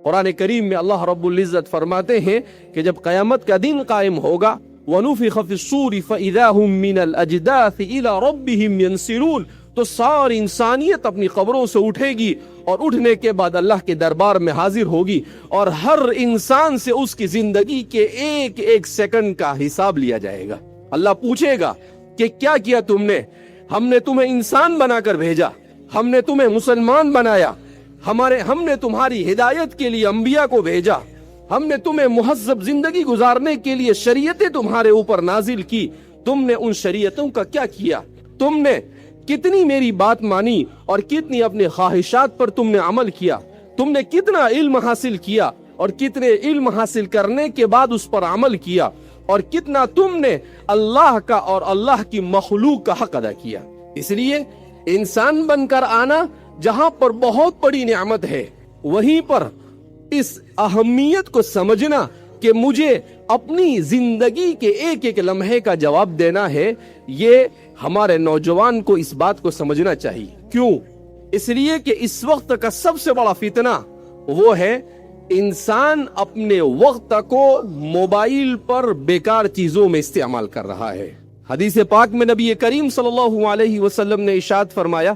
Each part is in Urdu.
قرآن کریم میں اللہ رب العزت فرماتے ہیں کہ جب قیامت کا دن قائم ہوگا وَنُفِخَ فِي الصُّورِ فَإِذَا هُم مِّنَ الْأَجْدَاثِ إِلَى رَبِّهِمْ يَنْسِلُونَ، تو ساری انسانیت اپنی قبروں سے اٹھے گی اور اٹھنے کے بعد اللہ کے دربار میں حاضر ہوگی، اور ہر انسان سے اس کی زندگی کے ایک ایک سیکنڈ کا حساب لیا جائے گا۔ اللہ پوچھے گا کہ کیا کیا تم نے؟ ہم نے تمہیں انسان بنا کر بھیجا، ہم نے تمہیں مسلمان بنایا، ہم نے تمہاری ہدایت کے لیے انبیاء کو بھیجا، ہم نے تمہیں مہذب زندگی گزارنے کے لیے شریعتیں تمہارے اوپر نازل کی، تم نے ان شریعتوں کا کیا کیا؟ تم نے کتنی میری بات مانی اور کتنی اپنے خواہشات پر تم نے عمل کیا؟ تم نے کتنا علم حاصل کیا اور کتنے علم حاصل کرنے کے بعد اس پر عمل کیا، اور کتنا تم نے اللہ کا اور اللہ کی مخلوق کا حق ادا کیا؟ اس لیے انسان بن کر آنا جہاں پر بہت بڑی نعمت ہے، وہیں پر اس اہمیت کو سمجھنا کہ مجھے اپنی زندگی کے ایک ایک لمحے کا جواب دینا ہے، یہ ہمارے نوجوان کو اس بات کو سمجھنا چاہیے۔ کیوں؟ اس لیے کہ اس وقت کا سب سے بڑا فتنہ وہ ہے انسان اپنے وقت کو موبائل پر بیکار چیزوں میں استعمال کر رہا ہے۔ حدیث پاک میں نبی کریم صلی اللہ علیہ وسلم نے ارشاد فرمایا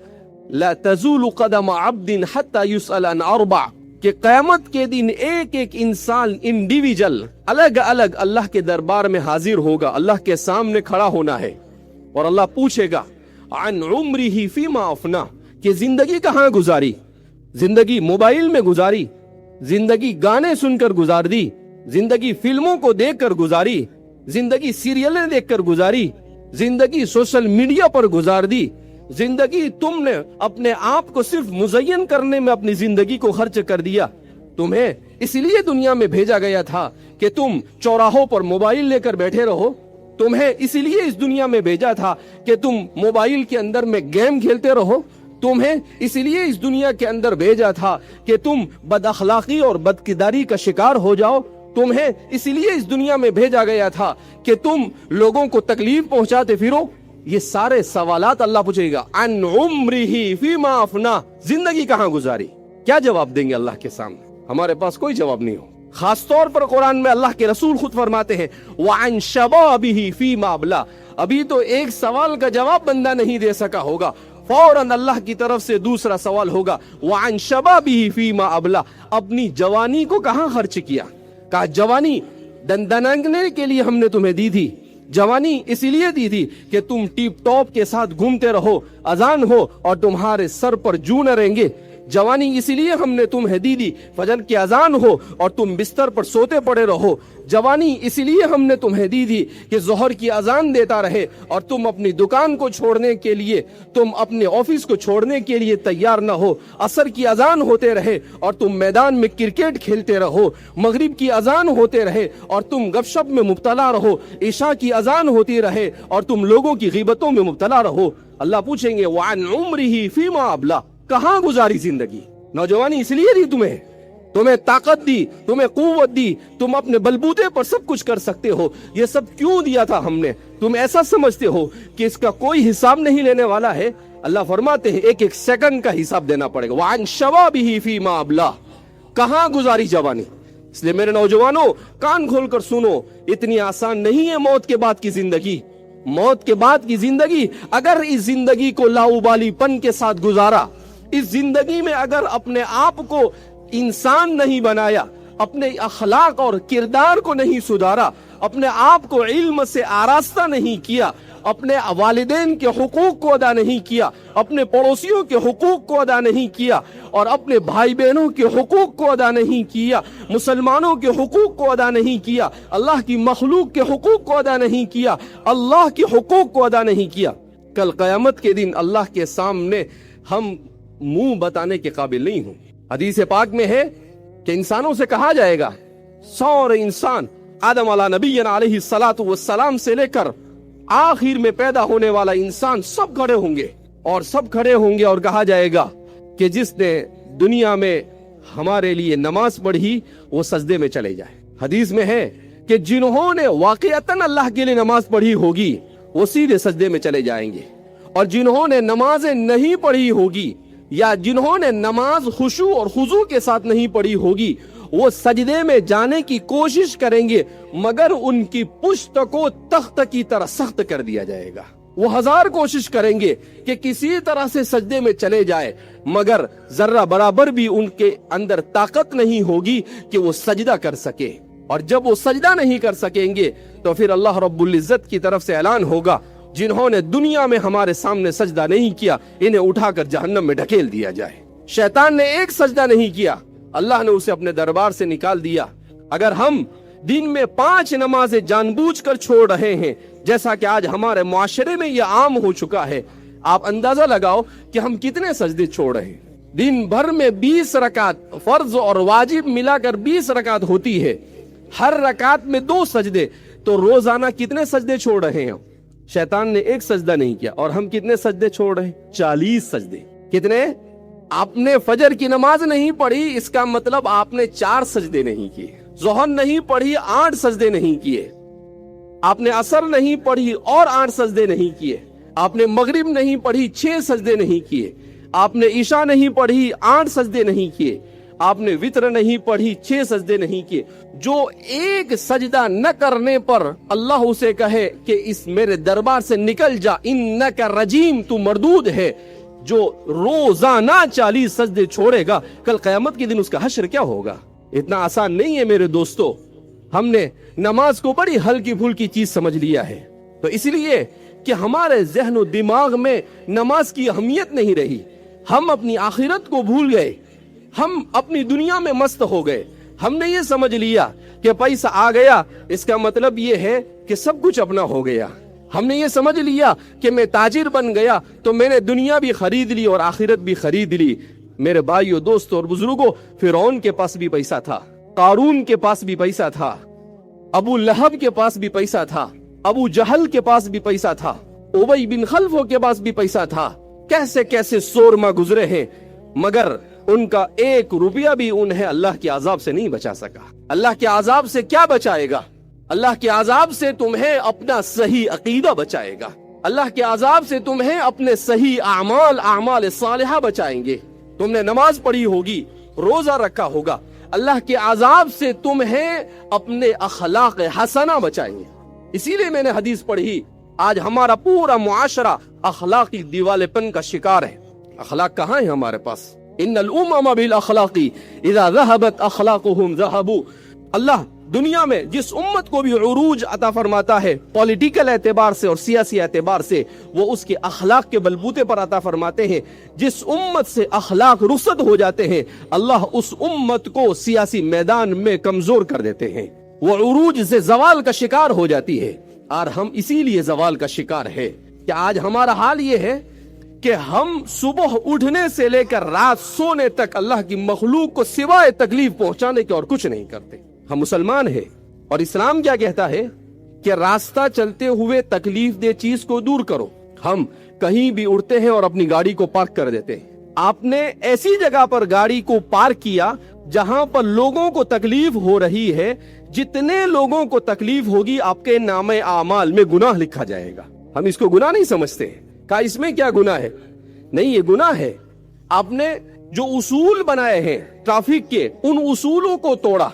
لا تزول قدم عبد حتى يسأل عن اربع، کہ قیامت کے دن ایک ایک انسان انڈیویجل الگ الگ اللہ کے دربار میں حاضر ہوگا، اللہ کے سامنے کھڑا ہونا ہے، اور اللہ پوچھے گا عن عمره فيما افنى، کہ زندگی کہاں گزاری؟ زندگی موبائل میں گزاری، زندگی گانے سن کر گزار دی، زندگی فلموں کو دیکھ کر گزاری، زندگی سیریلیں دیکھ کر گزاری، زندگی سوشل میڈیا پر گزار دی، زندگی تم نے اپنے آپ کو صرف مزین کرنے میں اپنی زندگی کو خرچ کر دیا۔ تمہیں اس لیے دنیا میں بھیجا گیا تھا کہ تم چوراہوں پر موبائل لے کر بیٹھے رہو، تمہیں اس لیے اس دنیا میں بھیجا تھا کہ تم موبائل کے اندر میں گیم کھیلتے رہو، تمہیں اس لیے اس دنیا کے اندر بھیجا تھا کہ تم بد اخلاقی اور بدکرداری کا شکار ہو جاؤ، تمہیں اس لیے اس دنیا میں بھیجا گیا تھا کہ تم لوگوں کو تکلیف پہنچاتے پھرو۔ یہ سارے سوالات اللہ پوچھے گا عن عمرہ فیما افنا، زندگی کہاں گزاری؟ کیا جواب دیں گے اللہ کے سامنے؟ ہمارے پاس کوئی جواب نہیں ہو۔ خاص طور پر قرآن میں اللہ کے رسول خود فرماتے ہیں وعن شبابہ فیما ابلا، ابھی تو ایک سوال کا جواب بندہ نہیں دے سکا ہوگا، فوراً اللہ کی طرف سے دوسرا سوال ہوگا وعن شبابہ فیما ابلا، اپنی جوانی کو کہاں خرچ کیا؟ کہا جوانی دندنانگنے کے لیے ہم نے تمہیں دی تھی، جوانی اس لیے دی تھی کہ تم ٹیپ ٹاپ کے ساتھ گھومتے رہو، اذان ہو اور تمہارے سر پر جو نہ رہیں، جوانی اس لیے ہم نے تمہیں دی تھی فجر کی اذان ہو اور تم بستر پر سوتے پڑے رہو، جوانی اس لیے ہم نے تمہیں دی تھی کہ ظہر کی اذان دیتا رہے اور تم اپنی دکان کو چھوڑنے کے لیے، تم اپنے آفس کو چھوڑنے کے لیے تیار نہ ہو، عصر کی اذان ہوتے رہے اور تم میدان میں کرکٹ کھیلتے رہو، مغرب کی اذان ہوتے رہے اور تم گپ شپ میں مبتلا رہو، عشاء کی اذان ہوتی رہے اور تم لوگوں کی غیبتوں میں مبتلا رہو۔ اللہ پوچھیں گے وعن عمرہ فیما ابلا، کہاں گزاری زندگی؟ نوجوانی اس لیے دی تمہیں طاقت دی، تمہیں قوت دی، تم اپنے بلبوتے پر سب کچھ کر سکتے ہو، یہ سب کیوں دیا تھا ہم نے؟ تم ایسا سمجھتے ہو کہ اس کا کوئی حساب نہیں لینے والا ہے؟ اللہ فرماتے ہیں ایک ایک سیکنڈ کا حساب دینا پڑے گا۔ وعن شبابہ فیما ابلا، کہاں گزاری جوانی؟ اس لیے میرے نوجوانوں کان کھول کر سنو، اتنی آسان نہیں ہے موت کے بعد کی زندگی۔ موت کے بعد کی زندگی، اگر اس زندگی کو لاؤبالی پن کے ساتھ گزارا، اس زندگی میں اگر اپنے آپ کو انسان نہیں بنایا، اپنے اخلاق اور کردار کو نہیں سدھارا، اپنے آپ کو علم سے آراستہ نہیں کیا، اپنے والدین کے حقوق کو ادا نہیں کیا، اپنے پڑوسیوں کے حقوق کو ادا نہیں کیا، اور اپنے بھائی بہنوں کے حقوق کو ادا نہیں کیا، مسلمانوں کے حقوق کو ادا نہیں کیا، اللہ کی مخلوق کے حقوق کو ادا نہیں کیا، اللہ کے حقوق کو ادا نہیں کیا، کل قیامت کے دن اللہ کے سامنے ہم منہ بتانے کے قابل نہیں ہوں۔ حدیث پاک میں ہے کہ انسانوں سے کہا جائے گا، سارے انسان آدم علیہ نبی علیہ الصلاۃ والسلام سے لے کر آخر میں پیدا ہونے والا انسان سب کھڑے ہوں گے، اور سب کھڑے ہوں گے اور کہا جائے گا کہ جس نے دنیا میں ہمارے لیے نماز پڑھی وہ سجدے میں چلے جائے۔ حدیث میں ہے کہ جنہوں نے واقعتاً اللہ کے لیے نماز پڑھی ہوگی وہ سیدھے سجدے میں چلے جائیں گے، اور جنہوں نے نمازیں نہیں پڑھی ہوگی یا جنہوں نے نماز خشوع اور خضوع کے ساتھ نہیں پڑھی ہوگی وہ سجدے میں جانے کی کوشش کریں گے مگر ان کی پشت کو تخت کی طرح سخت کر دیا جائے گا. وہ ہزار کوشش کریں گے کہ کسی طرح سے سجدے میں چلے جائے مگر ذرہ برابر بھی ان کے اندر طاقت نہیں ہوگی کہ وہ سجدہ کر سکے. اور جب وہ سجدہ نہیں کر سکیں گے تو پھر اللہ رب العزت کی طرف سے اعلان ہوگا جنہوں نے دنیا میں ہمارے سامنے سجدہ نہیں کیا انہیں اٹھا کر جہنم میں ڈھکیل دیا جائے. شیطان نے ایک سجدہ نہیں کیا, اللہ نے اسے اپنے دربار سے نکال دیا. اگر ہم دن میں 5 نمازیں جان بوجھ کر چھوڑ رہے ہیں جیسا کہ آج ہمارے معاشرے میں یہ عام ہو چکا ہے, آپ اندازہ لگاؤ کہ ہم کتنے سجدے چھوڑ رہے ہیں. دن بھر میں 20 رکعت فرض اور واجب ملا کر 20 رکعت ہوتی ہے, ہر رکعت میں 2 سجدے, تو روزانہ کتنے سجدے چھوڑ رہے ہیں. شیطان نے ایک سجدہ نہیں کیا اور ہم کتنے سجدے چھوڑ رہے ہیں, 40 سجدے. کتنے؟ آپ نے فجر کی نماز نہیں پڑھی اس کا مطلب آپ نے 4 سجدے نہیں کیے, ظہر نہیں پڑھی 8 سجدے نہیں کیے, آپ نے عصر نہیں پڑھی اور 8 سجدے نہیں کیے, آپ نے مغرب نہیں پڑھی 6 سجدے نہیں کیے, آپ نے عشاء نہیں پڑھی 8 سجدے نہیں کیے, آپ نے وتر نہیں پڑھی 6 سجدے نہیں کیے. جو ایک سجدہ نہ کرنے پر اللہ اسے کہے کہ اس میرے دربار سے نکل جا, انکا رجیم, تو مردود ہے, جو روزانہ 40 سجدے چھوڑے گا کل قیامت کے دن اس کا حشر کیا ہوگا. اتنا آسان نہیں ہے میرے دوستو. ہم نے نماز کو بڑی ہلکی پھلکی چیز سمجھ لیا ہے, تو اس لیے کہ ہمارے ذہن و دماغ میں نماز کی اہمیت نہیں رہی, ہم اپنی آخرت کو بھول گئے, ہم اپنی دنیا میں مست ہو گئے. ہم نے یہ سمجھ لیا کہ پیسہ آ گیا اس کا مطلب یہ ہے کہ سب کچھ اپنا ہو گیا. ہم نے یہ سمجھ لیا کہ میں تاجر بن گیا تو میں نے دنیا بھی خرید لی اور آخرت بھی خرید لی. میرے بھائیو, دوستو اور بزرگوں, فرعون کے پاس بھی پیسہ تھا, قارون کے پاس بھی پیسہ تھا, ابو لہب کے پاس بھی پیسہ تھا, ابو جہل کے پاس بھی پیسہ تھا, ابی بن خلف کے پاس بھی پیسہ تھا. کیسے کیسے سورما گزرے ہیں مگر ان کا 1 روپیہ بھی انہیں اللہ کے عذاب سے نہیں بچا سکا. اللہ کے عذاب سے کیا بچائے گا؟ اللہ کے عذاب سے تمہیں اپنا صحیح عقیدہ بچائے گا. اللہ کے عذاب سے تمہیں اپنے صحیح اعمال صالحہ بچائیں گے. تم نے نماز پڑھی ہوگی, روزہ رکھا ہوگا, اللہ کے عذاب سے تمہیں اپنے اخلاق حسنہ بچائیں گے. اسی لیے میں نے حدیث پڑھی, آج ہمارا پورا معاشرہ اخلاقی دیوالے پن کا شکار ہے. اخلاق کہاں ہے ہمارے پاس؟ ان الامم بالاخلاق اذا ذهبت اخلاقهم ذهبوا. اللہ دنیا میں جس امت کو بھی عروج عطا فرماتا ہے پولیٹیکل اعتبار سے اور سیاسی اعتبار سے, وہ اس کے اخلاق کے بلبوتے پر عطا فرماتے ہیں. جس امت سے اخلاق رخصت ہو جاتے ہیں اللہ اس امت کو سیاسی میدان میں کمزور کر دیتے ہیں, وہ عروج سے زوال کا شکار ہو جاتی ہے. اور ہم اسی لیے زوال کا شکار ہے کہ آج ہمارا حال یہ ہے کہ ہم صبح اٹھنے سے لے کر رات سونے تک اللہ کی مخلوق کو سوائے تکلیف پہنچانے کے اور کچھ نہیں کرتے. ہم مسلمان ہیں اور اسلام کیا کہتا ہے کہ راستہ چلتے ہوئے تکلیف دہ چیز کو دور کرو. ہم کہیں بھی اڑتے ہیں اور اپنی گاڑی کو پارک کر دیتے ہیں. آپ نے ایسی جگہ پر گاڑی کو پارک کیا جہاں پر لوگوں کو تکلیف ہو رہی ہے, جتنے لوگوں کو تکلیف ہوگی آپ کے نامہ اعمال میں گناہ لکھا جائے گا. ہم اس کو گناہ نہیں سمجھتے. کہا اس میں کیا گناہ ہے؟ نہیں, یہ گناہ ہے. آپ نے جو اصول بنائے ہیں ٹریفک کے, ان اصولوں کو توڑا,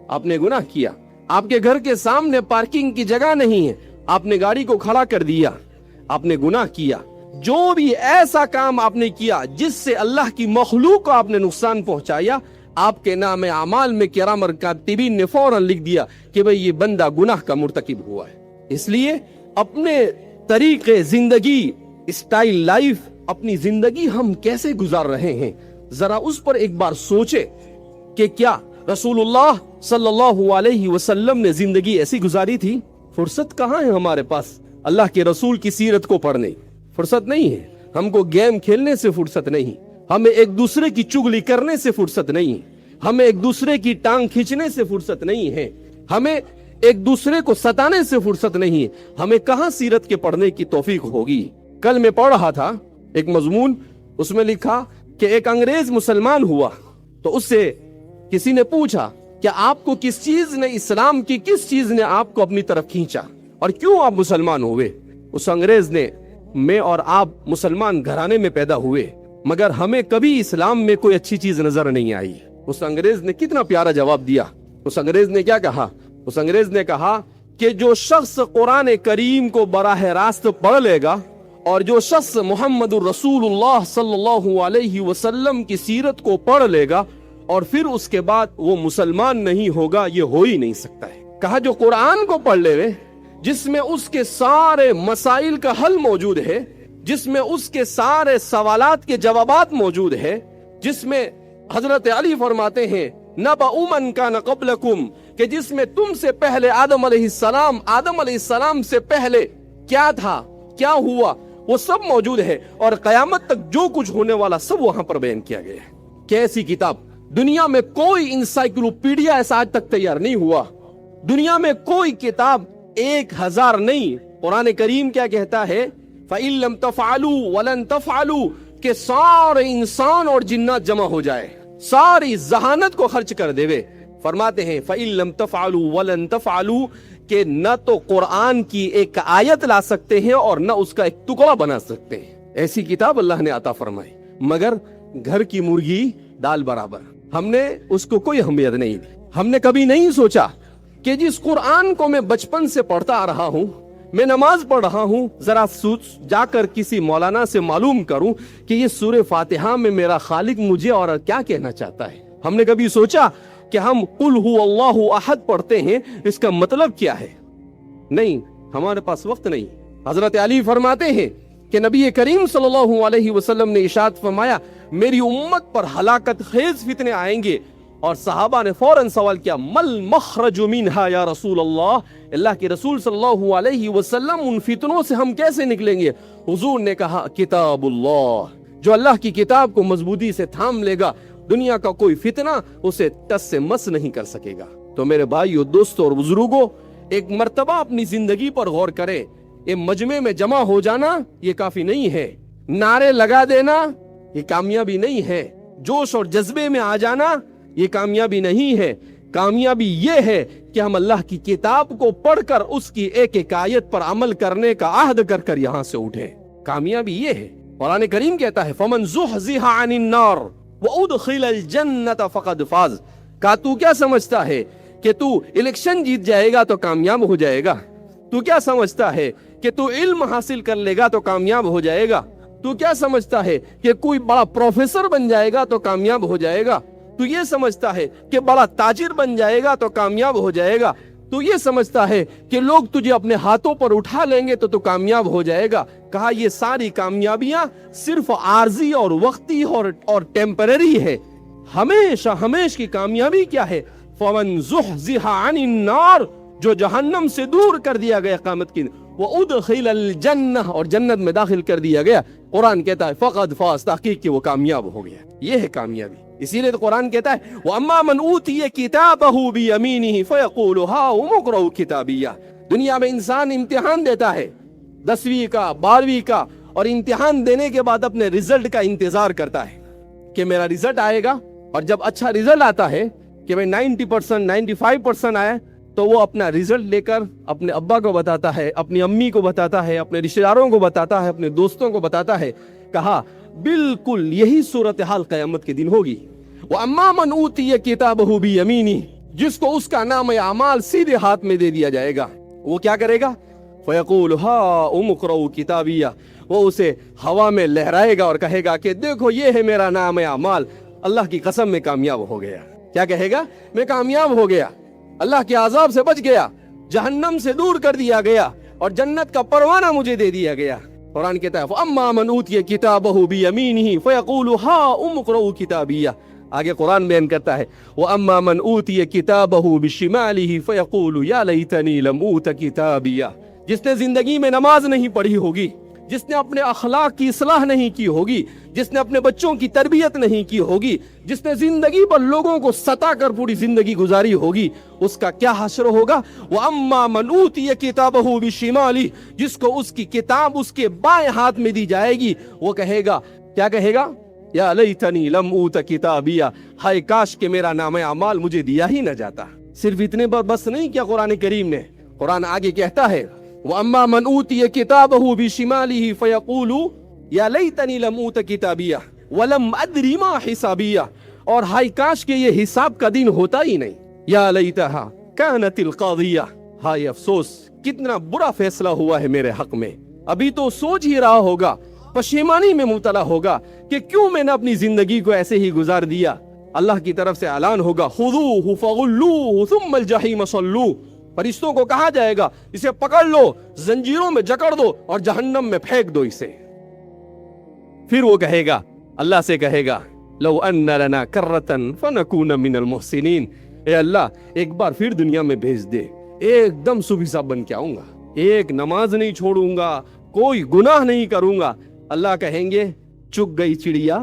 آپ نے گناہ کیا. آپ کے گھر کے سامنے پارکنگ کی جگہ نہیں ہے, آپ نے گاڑی کو کھڑا کر دیا, آپ نے گناہ کیا. جو بھی ایسا کام آپ نے کیا جس سے اللہ کی مخلوق کو آپ نے نقصان پہنچایا, آپ کے نام اعمال میں کرام کاتبین نے فوراً لکھ دیا کہ بھئی یہ بندہ گناہ کا مرتکب ہوا ہے. اس لیے اپنے طریقے زندگی, اسٹائل لائف, اپنی زندگی ہم کیسے گزار رہے ہیں, ذرا اس پر ایک بار سوچے کہ کیا رسول اللہ صلی اللہ علیہ وسلم نے زندگی ایسی گزاری تھی؟ فرصت کہاں ہے ہمارے پاس اللہ کے رسول کی سیرت کو پڑھنے؟ فرصت نہیں ہے. ہم کو گیم کھیلنے سے فرصت نہیں, ہمیں ایک دوسرے کی چگلی کرنے سے فرصت نہیں, ہمیں ایک دوسرے کی ٹانگ کھینچنے سے فرصت نہیں ہے, ہمیں ایک دوسرے کو ستانے سے فرصت نہیں ہے. ہمیں کہاں سیرت کے پڑھنے کی توفیق ہوگی؟ کل میں پڑھ رہا تھا ایک مضمون, اس میں لکھا کہ ایک انگریز مسلمان ہوا تو اس سے کسی نے پوچھا کہ آپ کو کس چیز نے, اسلام کی کس چیز نے آپ کو اپنی طرف کھینچا اور کیوں آپ مسلمان ہوئے؟ اس انگریز نے, میں اور آپ مسلمان گھرانے میں پیدا ہوئے مگر ہمیں کبھی اسلام میں کوئی اچھی چیز نظر نہیں آئی. اس انگریز نے کتنا پیارا جواب دیا. اس انگریز نے کیا کہا؟ اس انگریز نے کہا کہ جو شخص قرآن کریم کو براہ راست پڑھ لے گا اور جو شخص محمد الرسول اللہ صلی اللہ علیہ وسلم کی سیرت کو پڑھ لے گا اور پھر اس کے بعد وہ مسلمان نہیں ہوگا، یہ ہو ہی نہیں سکتا ہے. کہا جو قرآن کو پڑھ لے جس میں اس کے سارے مسائل کا حل موجود ہے، جس میں اس کے سارے سوالات کے جوابات موجود ہے، جس میں حضرت علی فرماتے ہیں نبأ من کان قبلکم، کہ جس میں تم سے پہلے آدم علیہ السلام سے پہلے کیا تھا، کیا ہوا، وہ سب موجود ہے، اور قیامت تک جو کچھ ہونے والا سب وہاں پر بیان کیا گیا ہے. کیسی کتاب! دنیا میں کوئی انسائکلوپیڈیا ایسا آج تک تیار نہیں ہوا. دنیا میں کوئی کتاب 1000 نہیں. قرآن کریم کیا کہتا ہے؟ فَإِن لَمْ تَفْعَلُوا وَلَن تَفْعَلُوا، کہ سارے انسان اور جنات جمع ہو جائے، ساری ذہانت کو خرچ کر دے. فرماتے ہیں فَإِن لَمْ تَفْعَلُوا وَلَن تَفْعَلُوا، کہ نہ تو قرآن کی ایک آیت لا سکتے ہیں اور نہ اس کا ایک ٹکڑا بنا سکتے ہیں. ایسی کتاب اللہ نے عطا فرمائی، مگر گھر کی مرغی دال برابر. ہم نے اس کو کوئی اہمیت نہیں دی. ہم نے کبھی نہیں سوچا کہ جس قرآن کو میں بچپن سے پڑھتا آ رہا ہوں، میں نماز پڑھ رہا ہوں، ذرا جا کر کسی مولانا سے معلوم کروں کہ یہ سورہ فاتحہ میں میرا خالق مجھے اور کیا کہنا چاہتا ہے. ہم نے کبھی سوچا کہ ہم قل هو اللہ احد پڑھتے ہیں، اس کا مطلب کیا ہے؟ نہیں، ہمارے پاس وقت نہیں. حضرت علی فرماتے ہیں کہ نبی کریم صلی اللہ علیہ وسلم نے ارشاد فرمایا میری امت پر ہلاکت خیز فتنے آئیں گے، اور صحابہ نے فوراً سوال کیا مل مخرج منہا یا رسول اللہ، اللہ کے رسول صلی اللہ علیہ وسلم ان فتنوں سے ہم کیسے نکلیں گے؟ حضور نے کہا کتاب اللہ، جو اللہ کی کتاب کو مضبوطی سے تھام لے گا دنیا کا کوئی فتنہ اسے ٹس سے مس نہیں کر سکے گا. تو میرے بھائیو، دوستو اور بزرگوں، ایک مرتبہ اپنی زندگی پر غور کریں. یہ مجمع میں جمع ہو جانا یہ کافی نہیں ہے، نعرے لگا دینا یہ کامیابی نہیں ہے، جوش اور جذبے میں آ جانا یہ کامیابی نہیں ہے. کامیابی یہ ہے کہ ہم اللہ کی کتاب کو پڑھ کر اس کی ایک ایک آیت پر عمل کرنے کا عہد کر کر یہاں سے اٹھے. کامیابی یہ ہے. قرآن کریم کہتا ہے فَمَنْ زُحْزِحَ عَنِ النَّارِ وَأُدْخِلَ الْجَنَّةَ فَقَدْ فَازَ. کہا تو کیا سمجھتا ہے کہ تو الیکشن جیت جائے گا تو کامیاب ہو جائے گا؟ تو کیا سمجھتا ہے کہ تو علم حاصل کر لے گا تو کامیاب ہو جائے گا؟ تو کیا سمجھتا ہے کہ کوئی بڑا پروفیسر بن جائے گا تو کامیاب ہو جائے گا؟ تو یہ سمجھتا ہے کہ بڑا تاجر بن جائے گا تو کامیاب ہو جائے گا؟ تو یہ سمجھتا ہے کہ لوگ تجھے اپنے ہاتھوں پر اٹھا لیں گے تو کامیاب ہو جائے گا؟ کہا یہ ساری کامیابیاں صرف عارضی اور وقتی اور ٹیمپرری ہے. ہمیشہ کی کامیابی کیا ہے؟ فَمَنْ زُحْزِحَ عَنِ النَّارِ، جو جہنم سے دور کر دیا گیا قیامت کی، وَأُدْخِلَ الْجَنَّةَ، اور جنت میں داخل کر دیا گیا. قرآن کہتا ہے فَقَدْ فَازَ، تحقیق کہ وہ کامیاب ہو گیا. یہ ہے کامیابی. اسی لیے تو قرآن کہتا ہے وَأَمَّا مَنْ أُوتِيَ كِتَابَهُ بِيَمِينِهِ فَيَقُولُ هَاؤُمُ اقْرَءُوا كِتَابِيَهْ. دنیا میں انسان امتحان دیتا ہے، 10ویں کا، 12ویں کا، اور امتحان دینے کے بعد اپنے رزلٹ کا انتظار کرتا ہے کہ میرا رزلٹ آئے گا. اور جب اچھا رزلٹ آتا ہے کہ میں 90%، 95% آیا، تو وہ اپنا رزلٹ لے کر اپنے ابا کو بتاتا ہے، اپنی امی کو بتاتا ہے، اپنے رشتہ داروں کو بتاتا ہے، اپنے دوستوں کو بتاتا ہے. کہا بالکل یہی صورتحال قیامت کے دن ہوگی. وَأَمَّا مَنْ أُوتِيَ كِتَابَهُ بِيَمِينِهِ، جس کو اس کا نام اعمال سیدھے ہاتھ میں دے دیا جائے گا، وہ کیا کرے گا؟ فَيَقُولُ هَاؤُمُ اقْرَءُوا كِتَابِيَهْ، وہ اسے ہوا میں لہرائے گا اور کہے گا کہ دیکھو یہ ہے میرا نام اعمال. اللہ کی قسم میں کامیاب ہو گیا. کیا کہے گا؟ میں کامیاب ہو گیا، اللہ کے عذاب سے بچ گیا، جہنم سے دور کر دیا گیا، اور جنت کا پروانہ مجھے دے دیا گیا. قرآن کہتا ہے فَأَمَّا مَنْ أُوتِيَ كِتَابَهُ بِيَمِينِهِ فَيَقُولُ هَاؤُمُ اقْرَءُوا كِتَابِيَهْ. آگے قرآن بیان کرتا ہے وَأَمَّا مَنْ أُوتِيَ كِتَابَهُ بِشِمَالِهِ فَيَقُولُ يَا لَيْتَنِي لَمْ أُوتَ كِتَابِيَهْ. جس نے زندگی میں نماز نہیں پڑھی ہوگی، جس نے اپنے اخلاق کی اصلاح نہیں کی ہوگی، جس نے اپنے بچوں کی تربیت نہیں کی ہوگی، جس نے زندگی پر لوگوں کو ستا کر پوری زندگی گزاری ہوگی، اس کا کیا حشر ہوگا؟ وَأَمَّا مَنْ أُوتِيَ كِتَابَهُ بِشِمَالِهِ، جس کو اس کی کتاب اس کے بائیں ہاتھ میں دی جائے گی، وہ کہے گا، کیا کہے گا؟ یا لیتنی لم اوت کتابیہ، ہائے کاش کہ میرا نام اعمال مجھے دیا ہی نہ جاتا. صرف اتنے پر بس نہیں کیا قرآن کریم نے، قرآن آگے کہتا ہے وَأَمَّا مَنْ أُوتِيَ كِتَابَهُ بِشِمَالِهِ فَيَقُولُ يَا لَيْتَنِي لَمْ أُوتَ كِتَابِيَهْ وَلَمْ أَدْرِ مَا حِسَابِيَهْ. اور ہائی کاش کہ یہ حساب کا دن ہوتا ہی نہیں. یا لیتہا کانت القاضیہ، ہائے افسوس کتنا برا فیصلہ ہوا ہے میرے حق میں. ابھی تو سوچ ہی رہا ہوگا، پشیمانی میں مبتلا ہوگا کہ کیوں میں نے اپنی زندگی کو ایسے ہی گزار دیا. اللہ کی طرف سے اعلان ہوگا خذوہ فغلوہ ثم الجحیم صلوہ. فرشتوں کو کہا جائے گا اسے پکڑ لو، زنجیروں میں جکڑ دو اور جہنم میں پھینک دو اسے. پھر وہ کہے گا، اللہ سے کہے گا لو ان لنا کرۃ فنکون من المحسنین، اے اللہ ایک بار پھر دنیا میں بھیج دے، ایک دم صبح صاحب بن کے آؤں گا، ایک نماز نہیں چھوڑوں گا، کوئی گناہ نہیں کروں گا. اللہ کہیں گے چگ گئی چڑیا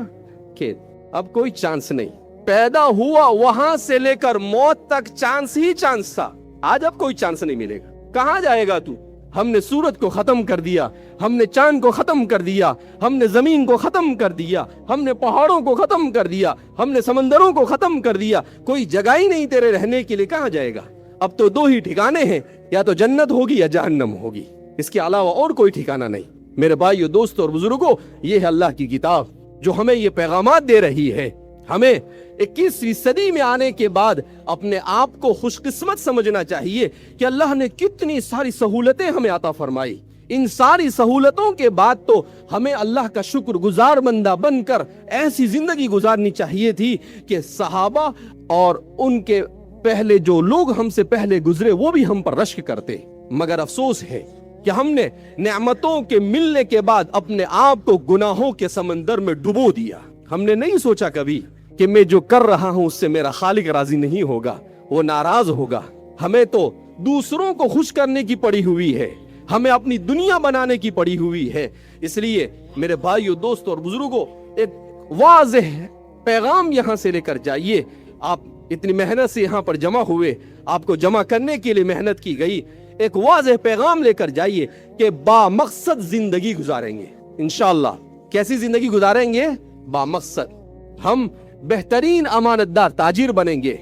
کھیت، اب کوئی چانس نہیں. پیدا ہوا وہاں سے لے کر موت تک چانس ہی چانس تھا، آج اب کوئی چانس نہیں ملے گا. کہاں جائے گا تو؟ ہم نے سورج کو ختم کر دیا، ہم نے چاند کو ختم کر دیا، ہم نے زمین کو ختم کر دیا، ہم نے پہاڑوں کو ختم کر دیا، ہم نے سمندروں کو ختم کر دیا، کوئی جگہ ہی نہیں تیرے رہنے کے لیے. کہاں جائے گا؟ اب تو دو ہی ٹھکانے ہیں، یا تو جنت ہوگی یا جہنم ہوگی، اس کے علاوہ اور کوئی ٹھکانہ نہیں. میرے بھائیو، دوستو اور بزرگوں، یہ ہے اللہ کی کتاب جو ہمیں یہ پیغامات دے رہی ہے. ہمیں 21ویں صدی میں آنے کے بعد اپنے آپ کو خوش قسمت سمجھنا چاہیے کہ اللہ نے کتنی ساری سہولتیں ہمیں عطا فرمائی. ان ساری سہولتوں کے بعد تو ہمیں اللہ کا شکر گزار بندہ بن کر ایسی زندگی گزارنی چاہیے تھی کہ صحابہ اور ان کے پہلے جو لوگ ہم سے پہلے گزرے وہ بھی ہم پر رشک کرتے. مگر افسوس ہے کہ ہم نے نعمتوں کے ملنے کے بعد اپنے آپ کو گناہوں کے سمندر میں ڈبو دیا. ہم نے نہیں سوچا کبھی کہ میں جو کر رہا ہوں اس سے میرا خالق راضی نہیں ہوگا، وہ ناراض ہوگا. ہمیں تو دوسروں کو خوش کرنے کی پڑی ہوئی ہے، ہمیں اپنی دنیا بنانے کی پڑی ہوئی ہے. اس لیے میرے بھائیو، دوستو اور بزرگوں، ایک واضح پیغام یہاں سے لے کر جائیے. آپ اتنی محنت سے یہاں پر جمع ہوئے، آپ کو جمع کرنے کے لیے محنت کی گئی. ایک واضح پیغام لے کر جائیے کہ با مقصد زندگی گزاریں گے انشاءاللہ. کیسی زندگی گزاریں گے؟ با مقصد. ہم بہترین امانت دار تاجر بنیں گے،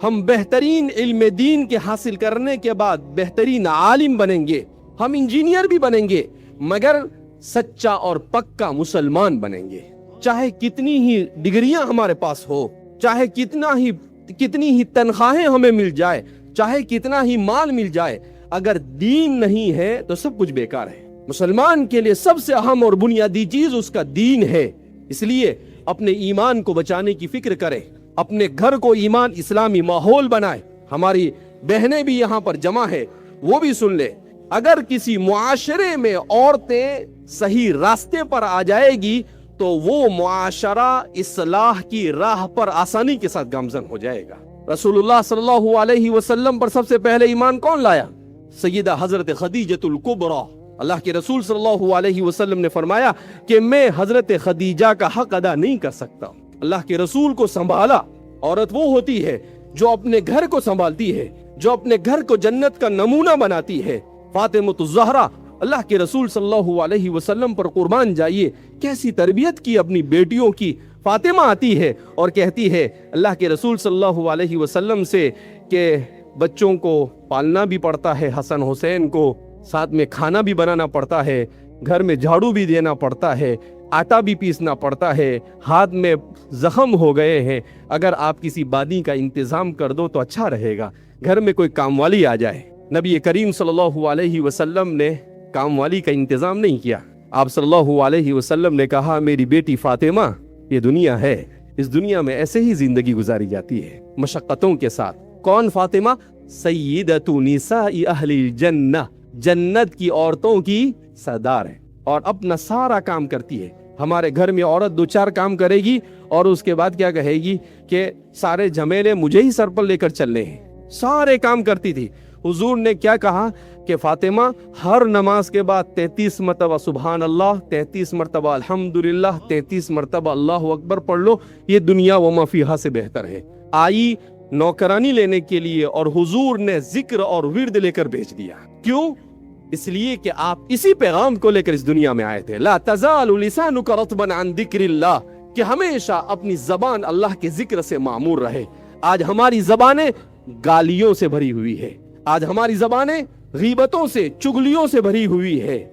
ہم بہترین علم دین کے حاصل کرنے کے بعد بہترین عالم بنیں گے، ہم انجینئر بھی بنیں گے مگر سچا اور پکا مسلمان بنیں گے. چاہے کتنی ہی ڈگریاں ہمارے پاس ہو، چاہے کتنی ہی تنخواہیں ہمیں مل جائے، چاہے کتنا ہی مال مل جائے، اگر دین نہیں ہے تو سب کچھ بیکار ہے. مسلمان کے لیے سب سے اہم اور بنیادی چیز اس کا دین ہے. اس لیے اپنے ایمان کو بچانے کی فکر کرے، اپنے گھر کو ایمان اسلامی ماحول بنائے. ہماری بہنیں بھی یہاں پر جمع ہے، وہ بھی سن لے. اگر کسی معاشرے میں عورتیں صحیح راستے پر آ جائے گی تو وہ معاشرہ اصلاح کی راہ پر آسانی کے ساتھ گامزن ہو جائے گا. رسول اللہ صلی اللہ علیہ وسلم پر سب سے پہلے ایمان کون لایا؟ سیدہ حضرت خدیجہ الکبریٰ. اللہ کے رسول صلی اللہ علیہ وسلم نے فرمایا کہ میں حضرت خدیجہ کا حق ادا نہیں کر سکتا. اللہ کے رسول کو سنبھالا. عورت وہ ہوتی ہے جو اپنے گھر کو سنبھالتی ہے، جو اپنے گھر کو جنت کا نمونہ بناتی ہے. فاطمہ الزہرا، اللہ کے رسول صلی اللہ علیہ وسلم پر قربان جائیے، کیسی تربیت کی اپنی بیٹیوں کی. فاطمہ آتی ہے اور کہتی ہے اللہ کے رسول صلی اللہ علیہ وسلم سے کہ بچوں کو پالنا بھی پڑتا ہے، حسن حسین کو، ساتھ میں کھانا بھی بنانا پڑتا ہے، گھر میں جھاڑو بھی دینا پڑتا ہے، آٹا بھی پیسنا پڑتا ہے، ہاتھ میں زخم ہو گئے ہیں، اگر آپ کسی بادی کا انتظام کر دو تو اچھا رہے گا، گھر میں کوئی کام والی آ جائے. نبی کریم صلی اللہ علیہ وسلم نے کام والی کا انتظام نہیں کیا. آپ صلی اللہ علیہ وسلم نے کہا میری بیٹی فاطمہ یہ دنیا ہے، اس دنیا میں ایسے ہی زندگی گزاری جاتی ہے مشقتوں کے ساتھ. کون فاطمہ؟ سیدۃ نساء اہل الجنہ، جنت کی عورتوں کی سردار ہے اور اپنا سارا کام کرتی ہے. ہمارے گھر میں عورت دو چار کام کرے گی اور اس کے بعد کیا کہے گی کہ سارے جھمیلے مجھے ہی سر پر لے کر چلنے ہیں. سارے کام کرتی تھی. حضور نے کیا کہا کہ فاطمہ ہر نماز کے بعد 33 مرتبہ سبحان اللہ، 33 مرتبہ الحمدللہ، 33 مرتبہ اللہ اکبر پڑھ لو، یہ دنیا و ما فیہا سے بہتر ہے. آئی نوکرانی لینے کے لیے اور حضور نے ذکر اور ورد لے کر بھیج دیا. کیوں؟ اس لیے کہ آپ اسی پیغام کو لے کر اس دنیا میں آئے تھے. لا تزال لسانک رطبا عن ذکر اللہ، کہ ہمیشہ اپنی زبان اللہ کے ذکر سے معمور رہے. آج ہماری زبانیں گالیوں سے بھری ہوئی ہے، آج ہماری زبانیں غیبتوں سے، چگلیوں سے بھری ہوئی ہے،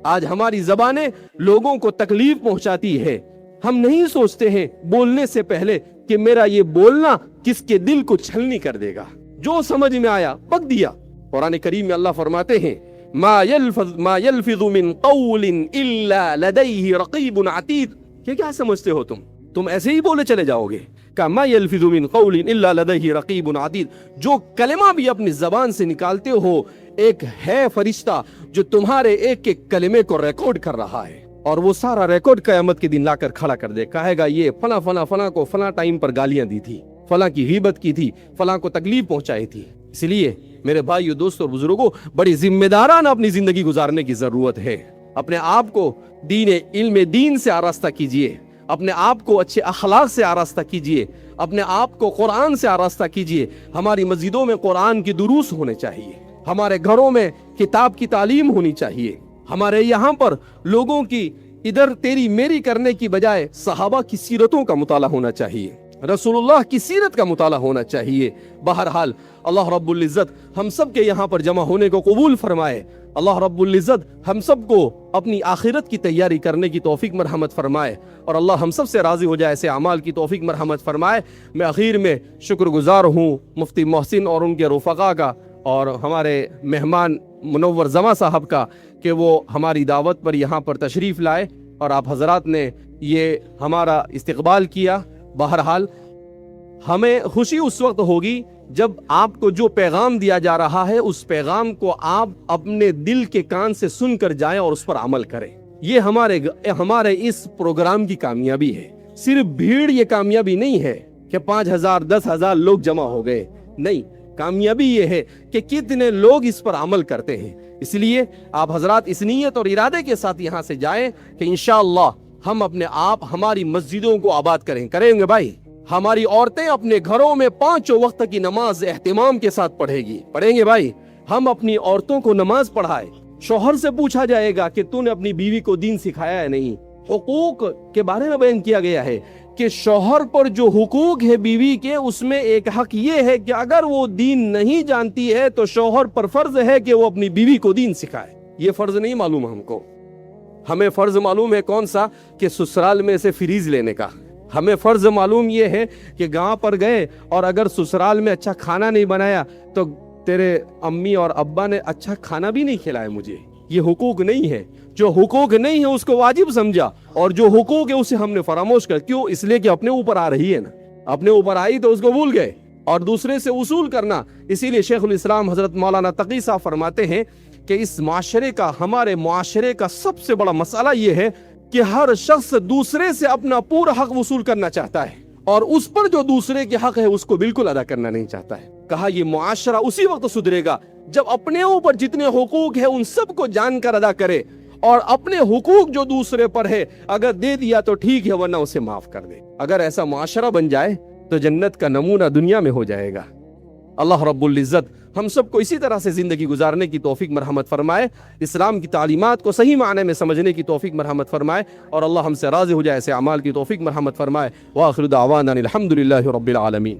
آج ہماری زبانیں لوگوں کو تکلیف پہنچاتی ہے. ہم نہیں سوچتے ہیں بولنے سے پہلے کہ میرا یہ بولنا کس کے دل کو چھلنی کر دے گا. جو سمجھ میں آیا بک دیا. قرآن کریم میں اللہ فرماتے ہیں ما يلفظ من قول الا لديه رقیب عتید. کیا سمجھتے ہو تم ایسے ہی بولے چلے جاؤ گے؟ کہ ما يلفظ من قول الا لديه رقیب عتید. جو کلمہ بھی اپنی زبان سے نکالتے ہو ایک ہے فرشتہ جو تمہارے ایک ایک کلمے کو ریکارڈ کر رہا ہے، اور وہ سارا ریکارڈ قیامت کے دن لا کر کھڑا کر دے. کہے گا یہ فلاں کو فلاں ٹائم پر گالیاں دی تھی، فلاں کی غیبت کی تھی، فلاں کو تکلیف پہنچائی تھی. اس لیے میرے بھائیو، دوستو اور بزرگوں، بڑی ذمہ دارانہ اپنی زندگی گزارنے کی ضرورت ہے. اپنے آپ کو علم دین سے آراستہ کیجئے، اپنے آپ کو اچھے اخلاق سے آراستہ کیجئے، اپنے آپ کو قرآن سے آراستہ کیجئے. ہماری مسجدوں میں قرآن کی دروس ہونے چاہیے، ہمارے گھروں میں کتاب کی تعلیم ہونی چاہیے. ہمارے یہاں پر لوگوں کی ادھر تیری میری کرنے کی بجائے صحابہ کی سیرتوں کا مطالعہ ہونا چاہیے، رسول اللہ کی سیرت کا مطالعہ ہونا چاہیے. بہرحال اللہ رب العزت ہم سب کے یہاں پر جمع ہونے کو قبول فرمائے. اللہ رب العزت ہم سب کو اپنی آخرت کی تیاری کرنے کی توفیق مرحمت فرمائے، اور اللہ ہم سب سے راضی ہو جائے، ایسے اعمال کی توفیق مرحمت فرمائے. میں اخیر میں شکر گزار ہوں مفتی محسن اور ان کے رفقا کا، اور ہمارے مہمان منور زماں صاحب کا، کہ وہ ہماری دعوت پر یہاں پر تشریف لائے اور آپ حضرات نے یہ ہمارا استقبال کیا. بہرحال ہمیں خوشی اس وقت ہوگی جب آپ کو جو پیغام دیا جا رہا ہے اس پیغام کو آپ اپنے دل کے کان سے سن کر جائیں اور اس پر عمل کریں. یہ ہمارے اس پروگرام کی کامیابی ہے. صرف بھیڑ یہ کامیابی نہیں ہے کہ 5000 10,000 لوگ جمع ہو گئے، نہیں، کامیابی یہ ہے کہ کتنے لوگ اس پر عمل کرتے ہیں. اس لیے آپ حضرات اس نیت اور ارادے کے ساتھ یہاں سے جائیں کہ انشاءاللہ ہم اپنے آپ ہماری مسجدوں کو آباد کریں گے بھائی. ہماری عورتیں اپنے گھروں میں 5 وقت کی نماز اہتمام کے ساتھ پڑھیں گے بھائی. ہم اپنی عورتوں کو نماز پڑھائیں. شوہر سے پوچھا جائے گا کہ تو نے اپنی بیوی کو دین سکھایا ہے نہیں. حقوق کے بارے میں بیان کیا گیا ہے کہ شوہر پر جو حقوق ہے بیوی کے، اس میں ایک حق یہ ہے کہ اگر وہ دین نہیں جانتی ہے تو شوہر پر فرض ہے کہ وہ اپنی بیوی کو دین سکھائے. یہ فرض نہیں معلوم ہم کو. ہمیں فرض معلوم ہے کون سا؟ کہ سسرال میں سے فریز لینے کا. ہمیں فرض معلوم یہ ہے کہ گاؤں پر گئے اور اگر سسرال میں اچھا کھانا نہیں بنایا تو تیرے امی اور ابا نے اچھا کھانا بھی نہیں کھلایا مجھے. یہ حقوق نہیں ہے. جو حقوق نہیں ہے اس کو واجب سمجھا، اور جو حقوق ہے اسے ہم نے فراموش کر. کیوں؟ اس لیے کہ اپنے اوپر آ رہی ہے نا. اپنے اوپر آئی تو اس کو بھول گئے، اور دوسرے سے وصول کرنا. اسی لیے شیخ الاسلام حضرت مولانا تقی صاحب فرماتے ہیں کہ اس معاشرے کا، ہمارے معاشرے کا سب سے بڑا مسئلہ یہ ہے کہ ہر شخص دوسرے سے اپنا پورا حق وصول کرنا چاہتا ہے، اور اس پر جو دوسرے کے حق ہے اس کو بالکل ادا کرنا نہیں چاہتا ہے. کہا یہ معاشرہ اسی وقت سدھرے گا جب اپنے اوپر جتنے حقوق ہیں ان سب کو جان کر ادا کرے، اور اپنے حقوق جو دوسرے پر ہے اگر دے دیا تو ٹھیک ہے، ورنہ اسے معاف کر دے. اگر ایسا معاشرہ بن جائے تو جنت کا نمونہ دنیا میں ہو جائے گا. اللہ رب العزت ہم سب کو اسی طرح سے زندگی گزارنے کی توفیق مرحمت فرمائے، اسلام کی تعلیمات کو صحیح معنی میں سمجھنے کی توفیق مرحمت فرمائے، اور اللہ ہم سے راضی ہو جائے ایسے اعمال کی توفیق مرحمت فرمائے. وآخر دعوانا الحمدللہ رب العالمین.